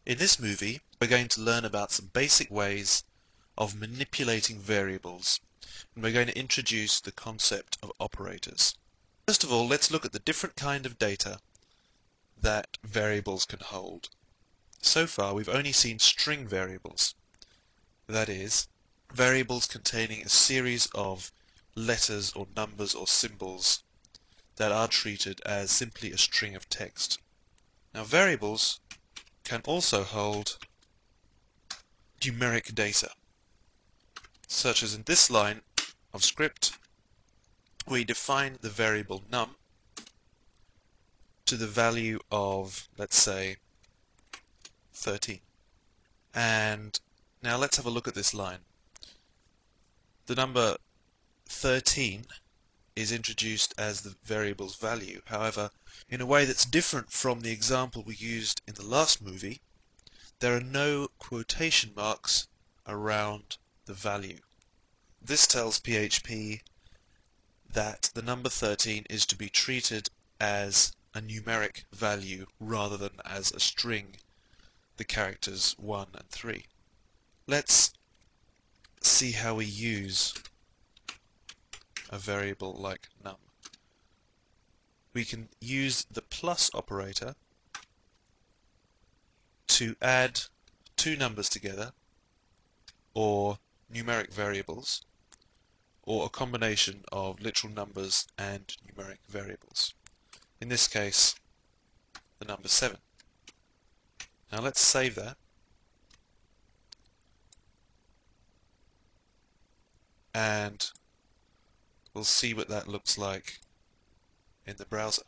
In this movie, we're going to learn about some basic ways of manipulating variables, and we're going to introduce the concept of operators. First of all, let's look at the different kind of data that variables can hold. So far, we've only seen string variables. That is, variables containing a series of letters or numbers or symbols that are treated as simply a string of text. Now, variables can also hold numeric data, such as in this line of script, we define the variable num to the value of, let's say, 13. And now let's have a look at this line. The number 13 is introduced as the variable's value. However, in a way that's different from the example we used in the last movie, there are no quotation marks around the value. This tells PHP that the number 13 is to be treated as a numeric value rather than as a string, the characters 1 and 3. Let's see how we use a variable like num. We can use the plus operator to add two numbers together, or numeric variables, or a combination of literal numbers and numeric variables. In this case, the number 7. Now let's save that. And we'll see what that looks like in the browser.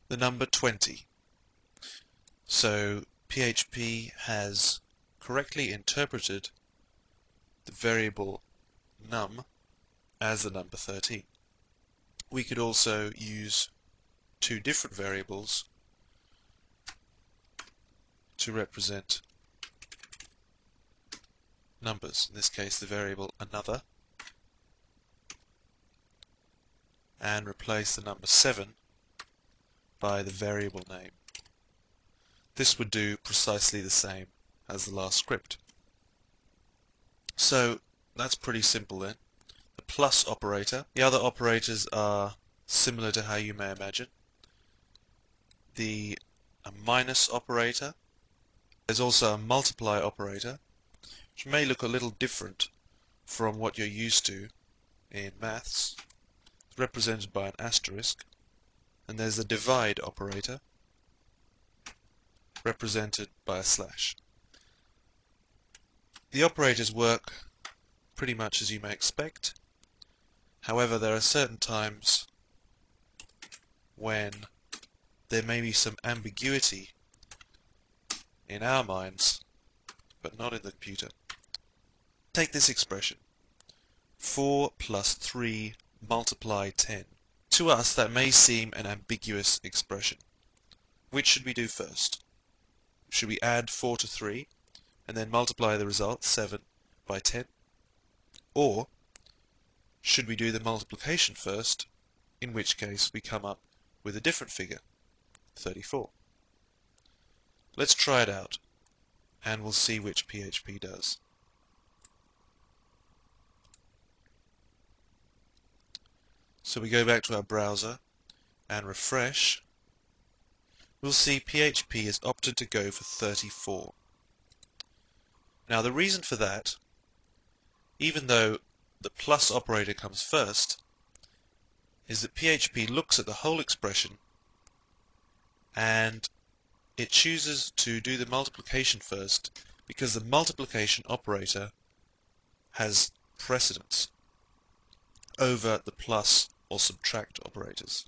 The number 20. So PHP has correctly interpreted the variable num as the number 13. We could also use two different variables to represent numbers. In this case, the variable another, and replace the number 7 by the variable name. This would do precisely the same as the last script. So that's pretty simple then. The plus operator. The other operators are similar to how you may imagine. The minus operator. There's also a multiply operator, which may look a little different from what you're used to in maths. It's represented by an asterisk. And there's the divide operator, represented by a slash. The operators work pretty much as you may expect. However, there are certain times when there may be some ambiguity in our minds, but not in the computer. Take this expression, 4 plus 3 multiply 10. To us, that may seem an ambiguous expression. Which should we do first? Should we add 4 to 3 and then multiply the result, 7, by 10? Or should we do the multiplication first, in which case we come up with a different figure, 34? Let's try it out, and we'll see which PHP does. So we go back to our browser and refresh. We'll see PHP has opted to go for 34. Now the reason for that, even though the plus operator comes first, is that PHP looks at the whole expression and it chooses to do the multiplication first because the multiplication operator has precedence over the plus or subtract operators.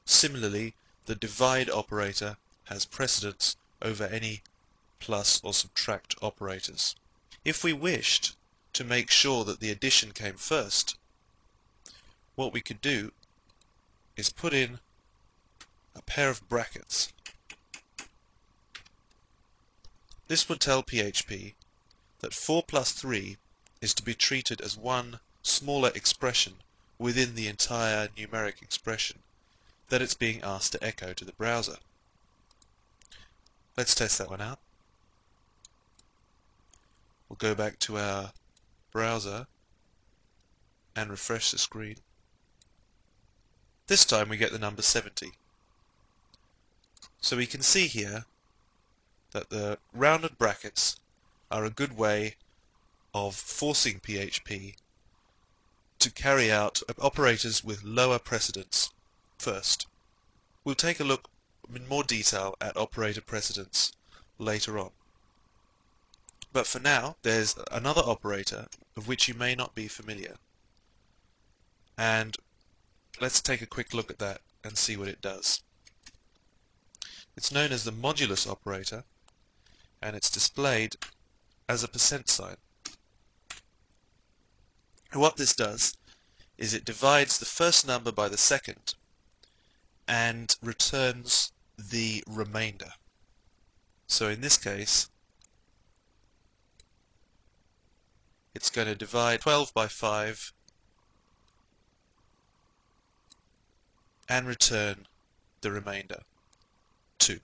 Similarly, the divide operator has precedence over any plus or subtract operators. If we wished to make sure that the addition came first, what we could do is put in a pair of brackets. This would tell PHP that 4 plus 3 is to be treated as one smaller expression within the entire numeric expression that it's being asked to echo to the browser. Let's test that one out. We'll go back to our browser and refresh the screen. This time we get the number 70. So we can see here that the rounded brackets are a good way of forcing PHP to carry out operators with lower precedence first. We'll take a look in more detail at operator precedence later on. But for now, there's another operator of which you may not be familiar. And let's take a quick look at that and see what it does. It's known as the modulus operator, and it's displayed as a percent sign. And what this does is it divides the first number by the second and returns the remainder. So in this case, it's going to divide 12 by 5 and return the remainder, 2.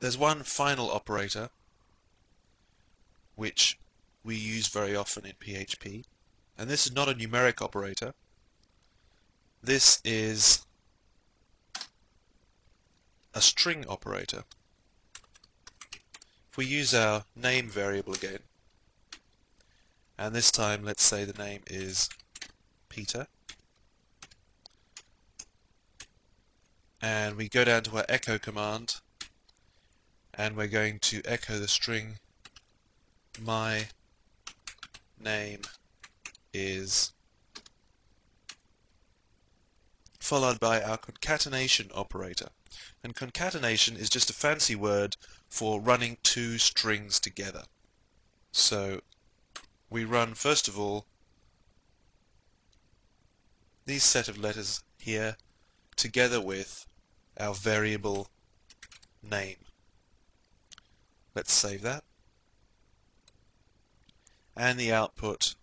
There's one final operator which we use very often in PHP, and this is not a numeric operator. This is a string operator. If we use our name variable again, and this time let's say the name is Peter, and we go down to our echo command, and we're going to echo the string my name is, followed by our concatenation operator. And concatenation is just a fancy word for running two strings together. So we run first of all these set of letters here together with our variable name. Let's save that. And the output,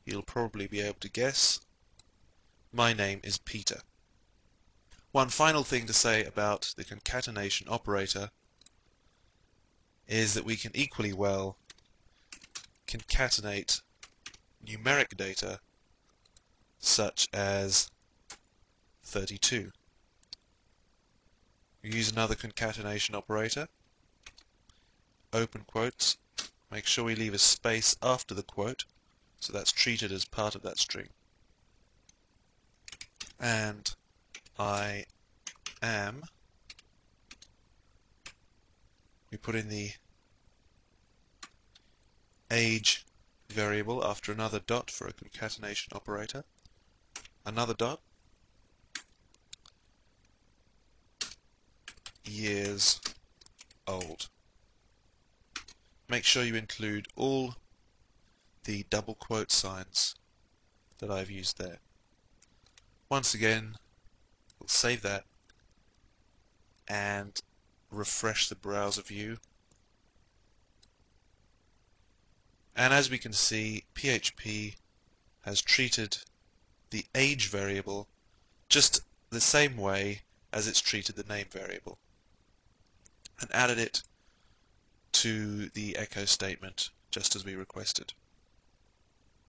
you'll probably be able to guess, my name is Peter. One final thing to say about the concatenation operator is that we can equally well concatenate numeric data such as 32. We use another concatenation operator, open quotes, make sure we leave a space after the quote so that's treated as part of that string, and I am, we put in the age variable after another dot for a concatenation operator, another dot, years old. Make sure you include all the double quote signs that I've used there. Once again, we'll save that and refresh the browser view. And as we can see, PHP has treated the age variable just the same way as it's treated the name variable, and added it to the echo statement just as we requested.